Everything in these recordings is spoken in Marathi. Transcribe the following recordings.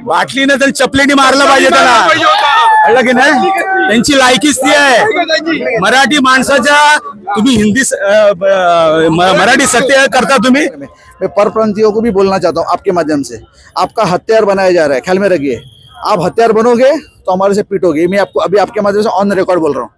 बाटलीने तर चपलेनी मारलं पाहिजे त्याला, कळलं की नाही? त्यांची लायकीच ती आहे. मराठी माणसाच्या तुम्ही हिंदी मराठी सत्य करता तुम्ही. मैं परप्रांतियों को भी बोलना चाहता हूँ आपके माध्यम से, आपका हथियार बनाया जा रहा है, ख्याल में रखिए। आप हथियार बनोगे तो हमारे से पीटोगे। मैं आपको अभी आपके माध्यम से ऑन रिकॉर्ड बोल रहा हूँ।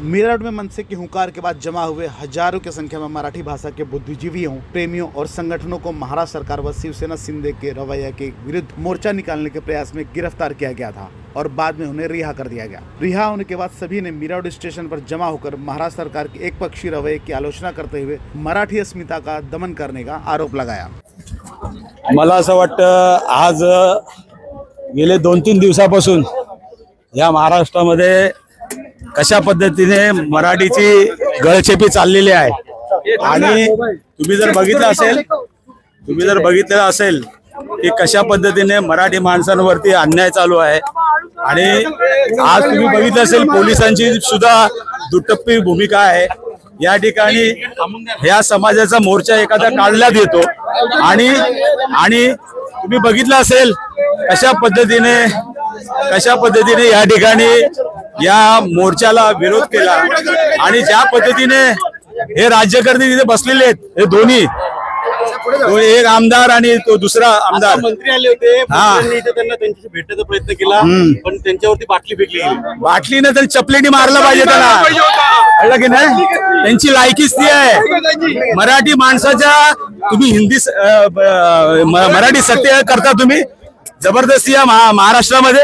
मेरठ में मनसे की हुंकार के बाद जमा हुए हजारों की संख्या में मराठी भाषा के बुद्धिजीवियों, प्रेमियों और संगठनों को महाराष्ट्र सरकार व शिवसेना शिंदे के रवैया के विरुद्ध मोर्चा निकालने के प्रयास में गिरफ्तार किया गया था और बाद में उन्हें रिहा कर दिया गया। रिहा होने के बाद सभी ने मेरठ स्टेशन पर जमा होकर महाराष्ट्र सरकार के एक पक्षीय रवैये की आलोचना करते हुए मराठी अस्मिता का दमन करने का आरोप लगाया। मला असं वाटतं आज गेले 2-3 दिवसापासून या महाराष्ट्रामध्ये कशा पद्धतीने मराठीची गळचेपी चाललेली आहे आणि तुम्ही जर बघितलं असेल की कशा पद्धतीने मराठी माणसांवरती अन्याय चालू आहे आणि आज तुम्ही बघितलं असेल पोलिसांची सुद्धा दुटप्पी भूमिका आहे। या ठिकाणी या समाजाचा मोर्चा एखादा काढण्यात येतो आणि तुम्ही बघितलं असेल कशा पद्धतीने या ठिकाणी या मोर्चाला विरोध केला आणि ज्या पद्धतीने हे राज्यकर्ते तिथे बसलेले आहेत, हे दोन्ही एक आमदार आणि तो दुसरा आमदार मंत्री आले होते, त्यांना त्यांच्याशी भेटण्याचा प्रयत्न केला पण त्यांच्यावरती बाटली फेकली गेली। बाटलीने तर चपलेनी मारलं पाहिजे त्याला, कळलं की नाही? त्यांची लायकीच ती आहे. मराठी माणसाच्या तुम्ही हिंदी मराठी सत्य करता तुम्ही जबरदस्ती या महाराष्ट्रामध्ये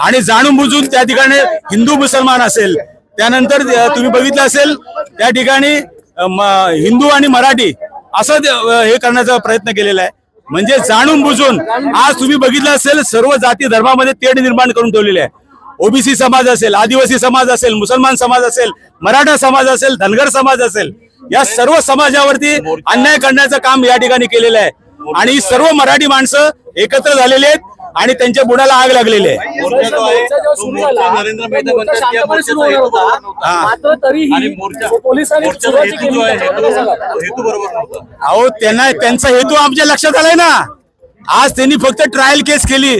आणि जाणून बुजून त्या ठिकाणी हिंदू मुसलमान असेल, त्यानंतर तुम्ही बघितलं असेल त्या ठिकाणी हिंदू आणि मराठी असं हे करण्याचा प्रयत्न केलेला आहे। म्हणजे जाणून बुजून आज तुम्ही बघितलं असेल सर्व जाती धर्मामध्ये तेढ निर्माण करून ठेवलेले आहे। ओबीसी समाज असेल, आदिवासी समाज असेल, मुसलमान समाज असेल, मराठा समाज असेल, धनगर समाज असेल, या सर्व समाजावरती अन्याय करण्याचं काम या ठिकाणी केलेलं आहे आणि सर्व मराठी माणसं एकत्र झालेले आहेत आणि त्यांच्या बुडाला आग लागलेली आहे। नरेंद्र मेहता म्हणतात की मात्र तरीही पोलिसांनी हेतू बरोबर नव्हता। अहो त्यांचा हेतू आमच्या लक्षात आलाय ना। आज त्यांनी फक्त ट्रायल केस केली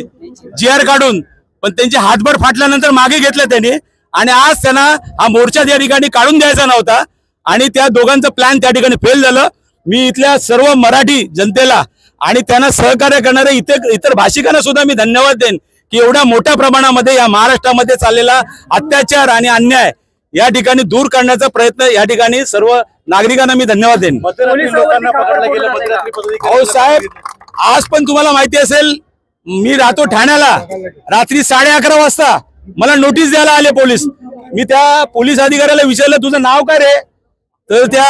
जीआर काढून, पण त्यांचे हातभर फाटल्यानंतर मागे घेतलं त्यांनी आणि आज त्यांना हा मोर्चा त्या ठिकाणी काढून द्यायचा नव्हता आणि त्या दोघांचं प्लॅन त्या ठिकाणी फेल झालं। मी इथल्या सर्व मराठी जनतेला आणि त्यांना सहकार्य करणारे इतर भाषिकांना सुद्धा मी धन्यवाद देईन की एवढ्या मोठ्या प्रमाणामध्ये या महाराष्ट्रामध्ये चाललेला अत्याचार आणि अन्याय या ठिकाणी दूर करण्याचा प्रयत्न या ठिकाणी सर्व नागरिकांना मी धन्यवाद देईन। अहो साहेब, आज पण तुम्हाला माहिती असेल मी राहतो ठाण्याला, रात्री 11:30 वाजता मला नोटीस द्यायला आले पोलीस। मी त्या पोलीस अधिकाऱ्याला विचारलं तुझं नाव काय रे, तर त्या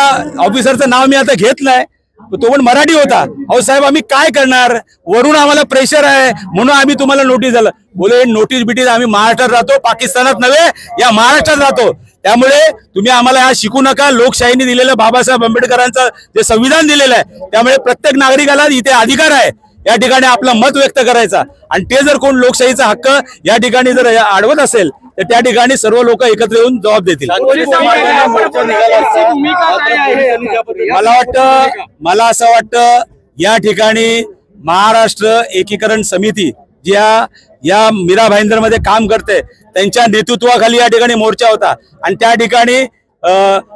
ऑफिसरचं नाव मी आता घेत नाही, तो पण मराठी होता। अहो साहेब आम्ही काय करणार, वरून आम्हाला प्रेशर आहे म्हणून आम्ही तुम्हाला नोटीस दिलं। बोले नोटीस बिटीस आम्ही महाराष्ट्रात राहतो, पाकिस्तानात नव्हे या महाराष्ट्रात राहतो, त्यामुळे तुम्ही आम्हाला हा शिकू नका। लोकशाहीने दिलेलं बाबासाहेब आंबेडकरांचं जे संविधान दिलेलं आहे त्यामुळे प्रत्येक नागरिकाला इथे अधिकार आहे या ठिकाणी आपलं मत व्यक्त करायचा आणि ते जर कोण लोकशाहीचा हक्क या ठिकाणी जर अडवत असेल तर त्या ठिकाणी सर्व लोक एकत्र येऊन जबाब देतील। मला असं वाटतं या ठिकाणी महाराष्ट्र एकीकरण समिती जी या मीरा भाईंदर मध्ये काम करते त्यांच्या नेतृत्वाखाली या ठिकाणी मोर्चा होता आणि त्या ठिकाणी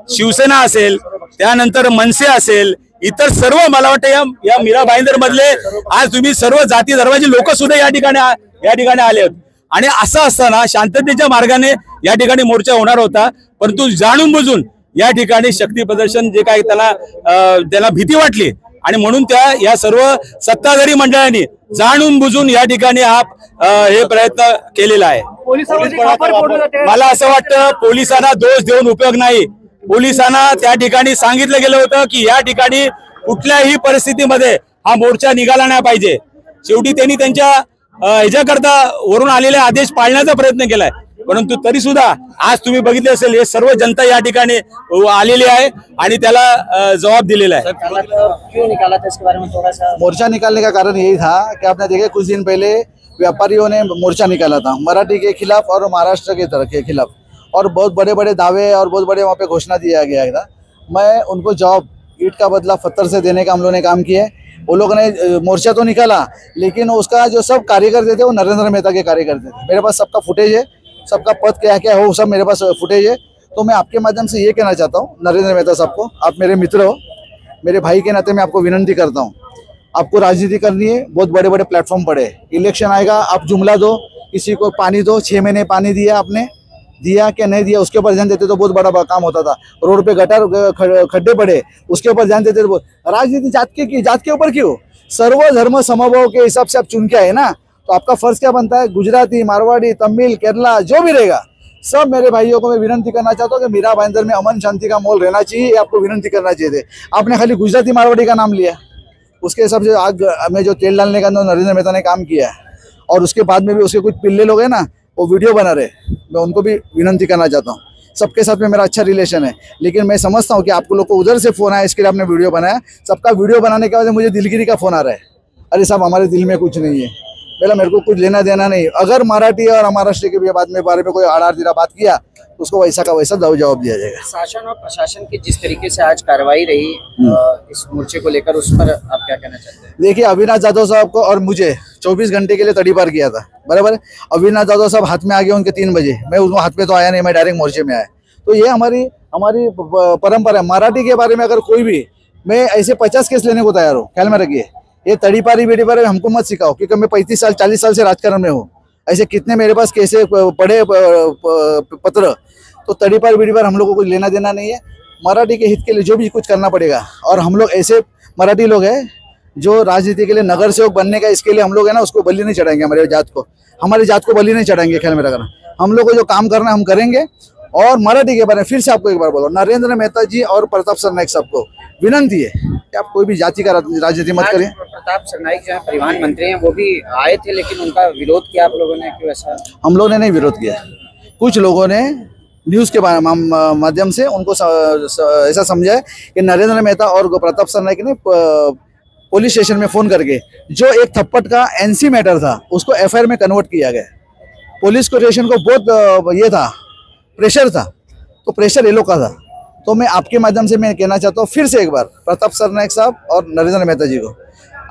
शिवसेना असेल, त्यानंतर मनसे असेल, इतर सर्व मला वाटतं या मीरा भाईंदर मधले आज तुम्ही सर्व जाती धर्माचे लोक सुद्धा या ठिकाणी आले होते आणि असं असताना शांततेच्या मार्गाने या ठिकाणी मोर्चा होणार होता, परंतु जाणून बुजून या ठिकाणी शक्ती प्रदर्शन जे काही त्याला भीती वाटली आणि म्हणून या सर्व सत्ताधारी मंडळांनी जाणून बुजून या ठिकाणी हे प्रयत्न केलेला आहे। मला असं वाटतं पोलिसांना दोष देऊन उपयोग नाही। पोलिसांना त्या ठिकाणी सांगितलं गेलं होतं की या ठिकाणी कुठल्याही परिस्थितीमध्ये हा मोर्चा निघाला नाही पाहिजे। शेवटी त्यांनी त्यांच्या ह्याच्याकरता वरून आलेले आदेश पाळण्याचा प्रयत्न केलाय, परंतु तरी सुद्धा आज तुम्ही बघितले असेल हे सर्व जनता या ठिकाणी आलेली आहे आणि त्याला जवाब दिलेला है। क्यों निकाला था इसके बारे में थोड़ा सा? मोर्चा निकालने का कारण यही था कि आपने देखे कुछ दिन पहले व्यापारियों ने मोर्चा निकाला था मराठी के खिलाफ और महाराष्ट्र के खिलाफ, और बहुत बड़े बड़े दावे और बहुत बड़े वहाँ पे घोषणा दिया गया था। मैं उनको जवाब ईंट का बदला पत्थर से देने का हम लोगों ने काम किया है। वो लोगों ने मोर्चा तो निकाला, लेकिन उसका जो सब कार्यकर्ते थे वो नरेंद्र मेहता के कार्यकर्ते थे। मेरे पास सबका फुटेज है, सबका पद क्या क्या हो सब मेरे पास फुटेज है। तो मैं आपके माध्यम से ये कहना चाहता हूँ नरेंद्र मेहता साहब को, आप मेरे मित्र हो, मेरे भाई के नाते मैं आपको विनती करता हूँ, आपको राजनीति करनी है, बहुत बड़े बड़े प्लेटफॉर्म पड़े, इलेक्शन आएगा, आप जुमला दो, किसी को पानी दो, 6 महीने पानी दिया आपने, दिया क्या नहीं दिया उसके ऊपर ध्यान देते तो बहुत बड़ा काम होता था। रोड पे गटर खड्डे पड़े, उसके ऊपर ध्यान देते तो राजनीति जात के ऊपर क्यों? सर्व धर्म समभाव के हिसाब से आप चुन के आए ना, तो आपका फर्ज क्या बनता है? गुजराती, मारवाड़ी, तमिल, केरला जो भी रहेगा, सब मेरे भाइयों को मैं विनती करना चाहता हूँ कि मीरा भाईंदर में अमन शांति का माहौल रहना चाहिए, आपको विनती करना चाहिए थे। आपने खाली गुजराती मारवाड़ी का नाम लिया, उसके हिसाब से आग में जो तेल डालने का नरेंद्र मेहता ने काम किया है, और उसके बाद में भी उसके कुछ पिल्ले लोग हैं ना, वो वीडियो बना रहे, मैं उनको भी विनती करना चाहता हूँ। सबके साथ में मेरा अच्छा रिलेशन है, लेकिन मैं समझता हूँ कि आप लोग को उधर से फोन आया, इसके लिए आपने वीडियो बनाया। सबका वीडियो बनाने के बाद मुझे दिलगिरी का फोन आ रहा है, अरे साहब हमारे दिल में कुछ नहीं है, पहला मेरे को कुछ लेना देना नहीं। अगर मराठी और महाराष्ट्र के बारे में कोई आड़ तिरा बात किया तो उसको वैसा का वैसा जवाब दिया जाएगा। शासन और प्रशासन की जिस तरीके से आज कार्रवाई रही इस मोर्चे को लेकर, उस पर आप क्या कहना चाहते हैं? देखिए, अविनाश जाधव साहब को और मुझे 24 घंटे के लिए तड़ीपार किया था, बराबर है। अविनाश जाधव साहब हाथ में आ गए उनके 3 बजे, मैं उनको हाथ में तो आया नहीं, मैं डायरेक्ट मोर्चे में आया। तो ये हमारी परंपरा है। मराठी के बारे में अगर कोई भी, मैं ऐसे 50 केस लेने को तैयार हूँ, ख्याल में रखिए। ये तड़ीपारी बेड़ीपारी हमको मत सिखाओ, क्योंकि मैं 35 साल 40 साल से राजकारण में हूँ। ऐसे कितने मेरे पास कैसे पढ़े पत्र, तो तड़ीपार बेड़ीपार हम लोगों को लेना देना नहीं है। मराठी के हित के लिए जो भी कुछ करना पड़ेगा, और हम लोग ऐसे मराठी लोग हैं जो राजनीति के लिए नगर सेवक बनने का, इसके लिए हम लोग है ना उसको बलि नहीं चढ़ाएंगे, हमारी जात को बलि नहीं चढ़ाएंगे। ख्याल में रखना, हम लोग को जो काम करना है हम करेंगे। और मराठी के बारे में फिर से आपको एक बार बोलो, नरेंद्र मेहता जी और प्रताप सरनाईक साहब को विनती है कि आप कोई भी जाति का राजनीति मत करें। प्रताप सरनाईक जो है परिवहन मंत्री हैं, वो भी आए थे, लेकिन उनका विरोध किया आप लोगों ने, क्यों ऐसा? हम लोगों ने नहीं विरोध किया, कुछ लोगों ने न्यूज़ के माध्यम से उनको ऐसा समझा है कि नरेंद्र मेहता और प्रताप सरनाईक ने पुलिस स्टेशन में फ़ोन करके जो एक थप्पड़ का एनसी मैटर था उसको एफआईआर में कन्वर्ट किया गया। पुलिस स्टेशन को बहुत ये था, प्रेशर था, तो प्रेशर ये लोग का था। तो मैं आपके माध्यम से मैं कहना चाहता हूँ फिर से एक बार प्रताप सरनाईक साहब और नरेंद्र मेहता जी को,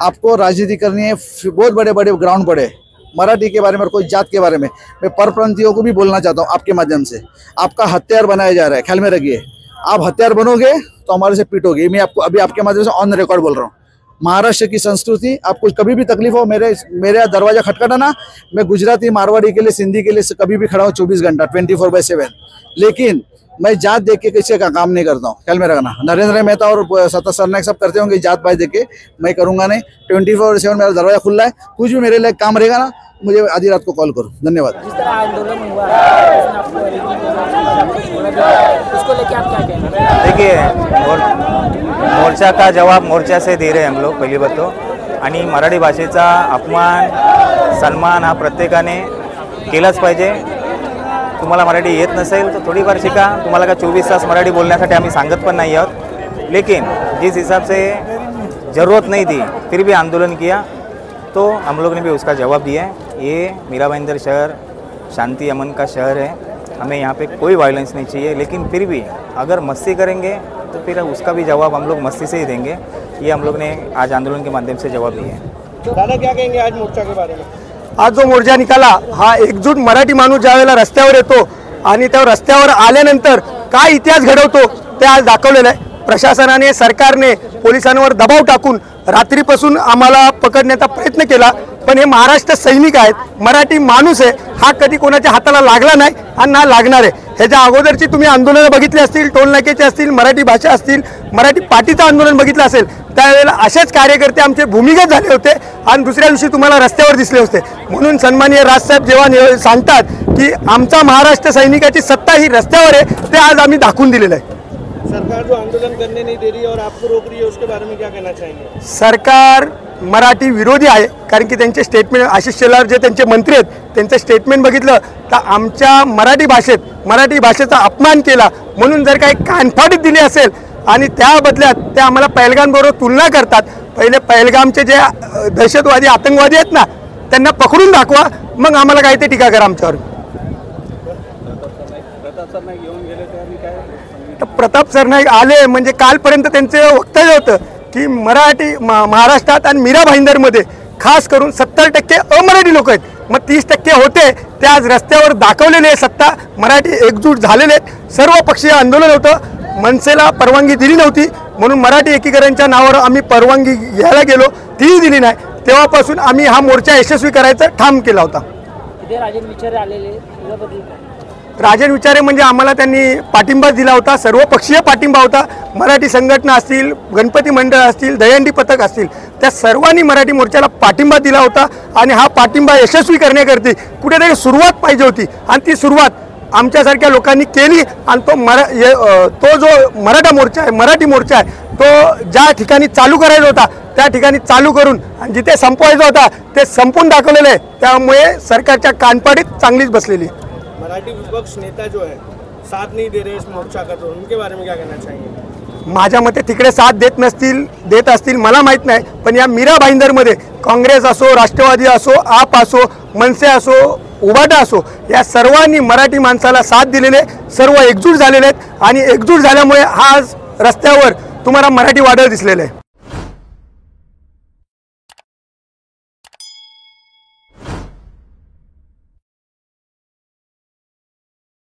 आपको राजनीति करनी है, बहुत बड़े बड़े ग्राउंड पड़े मराठी के बारे में और कोई जात के बारे में। मैं परप्रांतियों को भी बोलना चाहता हूँ आपके माध्यम से, आपका हथियार बनाया जा रहा है, ख्याल में रखिए। आप हथियार बनोगे तो हमारे से पीटोगे, मैं आपको अभी आपके माध्यम से ऑन रिकॉर्ड बोल रहा हूँ। महाराष्ट्र की संस्कृति, आपको कभी भी तकलीफ हो मेरे दरवाजा खटखटाना, मैं गुजराती, मारवाड़ी के लिए, सिंधी के लिए कभी भी खड़ा हूँ 24 घंटा 24/7। लेकिन मैं जात देख के किसी का काम नहीं करता हूँ, ख्याल में रखना। नरेंद्र मेहता और प्रताप सरनाईक सब करते होंगे जात भाई देख के, मैं करूँगा नहीं। 24/7 मेरा दरवाजा खुला है, कुछ भी मेरे लिए काम रहेगा ना, मुझे आधी रात को कॉल करो। धन्यवाद। जिस तरह आंदोलन हुआ है, उसको लेके आप क्या कहना? देखिए, मोर्चा का जवाब मोर्चा से दे रहे हैं हम लोग, पहिली बात तो। आणि मराठी भाषेचा अपमान सन्मान हा प्रत्येकाने केलाच पाहिजे। तुम्हाला मराठी येत नसेल तर थोडीफार शिका, तुम्हाला का 24 तास मराठी बोलण्यासाठी आम्ही सांगत पण नाही आहोत। लेकिन जिस हिसाब से ज़रूरत नहीं थी फिर भी आंदोलन किया, तो हम लोग ने भी उसका जवाब दिया है। ये मीरा भाईंदर शहर शांति अमन का शहर है, हमें यहाँ पे कोई वायलेंस नहीं चाहिए। लेकिन फिर भी अगर मस्ती करेंगे तो फिर उसका भी जवाब हम लोग मस्ती से ही देंगे। ये हम लोग ने आज आंदोलन के माध्यम से जवाब दिया है। दादा क्या कहेंगे आज मोर्चा के बारे में? आज जो मोर्चा निकाला हा एकजूट मराठी माणूस ज्यावेळेला रस्त्यावर येतो आणि त्या रस्त्यावर आल्यानंतर काय इतिहास घडवतो ते आज दाखवलेलं आहे। प्रशासनाने, सरकारने पोलिसांवर दबाव टाकून रात्रीपासून आम्हाला पकडण्याचा प्रयत्न केला, पण हे महाराष्ट्र सैनिक आहेत, मराठी माणूस आहे, हा कधी कोणाच्या हाताला लागला नाही आणि ना लागणार आहे। ह्याच्या अगोदरची तुम्ही आंदोलनं बघितली असतील, टोल नाक्याचे असतील, मराठी भाषा असतील, मराठी पाटीचं आंदोलन बघितलं असेल, त्यावेळेला असेच कार्यकर्ते आमचे भूमिगत झाले होते आणि दुसऱ्या दिवशी तुम्हाला रस्त्यावर दिसले होते। म्हणून सन्माननीय राजसाहेब जेव्हा सांगतात की आमचा महाराष्ट्र सैनिकाची सत्ता ही रस्त्यावर आहे, ते आज आम्ही दाखवून दिलेलं आहे। सरकार जो आंदोलन करने नहीं दे रही है और आपको रोक रही है, उसके बारे में क्या कहना चाहेंगे? सरकार मराठी विरोधी आहे, कारण की त्यांचे स्टेटमेंट, आशिष शेलार जे त्यांचे मंत्री आहेत त्यांचं स्टेटमेंट बघितलं तर आमच्या मराठी भाषेचा अपमान केला म्हणून जर काही कानफाडीत दिली असेल आणि त्या बदल्यात ते आम्हाला पहलगामबरोबर तुलना करतात। पहिले पहलगामचे जे दहशतवादी आतंकवादी आहेत ना, त्यांना पकडून दाखवा, मग आम्हाला काय ते टीका करा आमच्यावर। प्रताप सरनाईक आले म्हणजे कालपर्यंत त्यांचे वक्तव्य होतं की महाराष्ट्रात आणि मीरा भाईंदरमध्ये खास करून 70% अमराठी लोक आहेत, मग 30% होते ते आज रस्त्यावर दाखवलेले आहे. सत्ता मराठी एकजूट झालेले आहेत. सर्व पक्षीय आंदोलन होतं, मनसेला परवानगी दिली नव्हती म्हणून मराठी एकीकरणच्या नावावर आम्ही परवानगी घ्यायला गेलो, तीही दिली नाही. तेव्हापासून आम्ही हा मोर्चा यशस्वी करायचा ठाम केला होता. राजन विचारे आलेले राजन विचारे म्हणजे आम्हाला त्यांनी पाठिंबा दिला होता, सर्वपक्षीय पाठिंबा होता. मराठी संघटना असतील, गणपती मंडळ असतील, दहीहंडी पथक असतील, त्या सर्वांनी मराठी मोर्चाला पाठिंबा दिला होता. आणि हा पाठिंबा यशस्वी करण्याकरता कुठेतरी सुरुवात पाहिजे होती आणि ती सुरुवात आमच्यासारख्या लोकांनी केली. आणि तो जो मराठा मोर्चा आहे, मराठी मोर्चा आहे, तो ज्या ठिकाणी चालू करायचा होता त्या ठिकाणी चालू करून आणि जिथे संपवायचा होता ते संपून दाखवलेलं आहे. त्यामुळे सरकारच्या कानपाडीत चांगलीच बसलेली आहे. मराठी विपक्ष नेता जो है साथ नहीं दे रहे इस मोर्चा का, तो उनके बारे में क्या कहना चाहिए? माझ्या मते तिकडे साथ देत असतील मला माहीत नाही, पण या मीरा भाईंदरमध्ये काँग्रेस असो, राष्ट्रवादी असो, आप असो, मनसे असो, उबाटा असो, या सर्वांनी मराठी माणसाला साथ दिलेले, सर्व एकजूट झालेले आहेत. आणि एकजूट झाल्यामुळे आज रस्त्यावर तुम्हाला मराठी वादळ दिसलेलं आहे.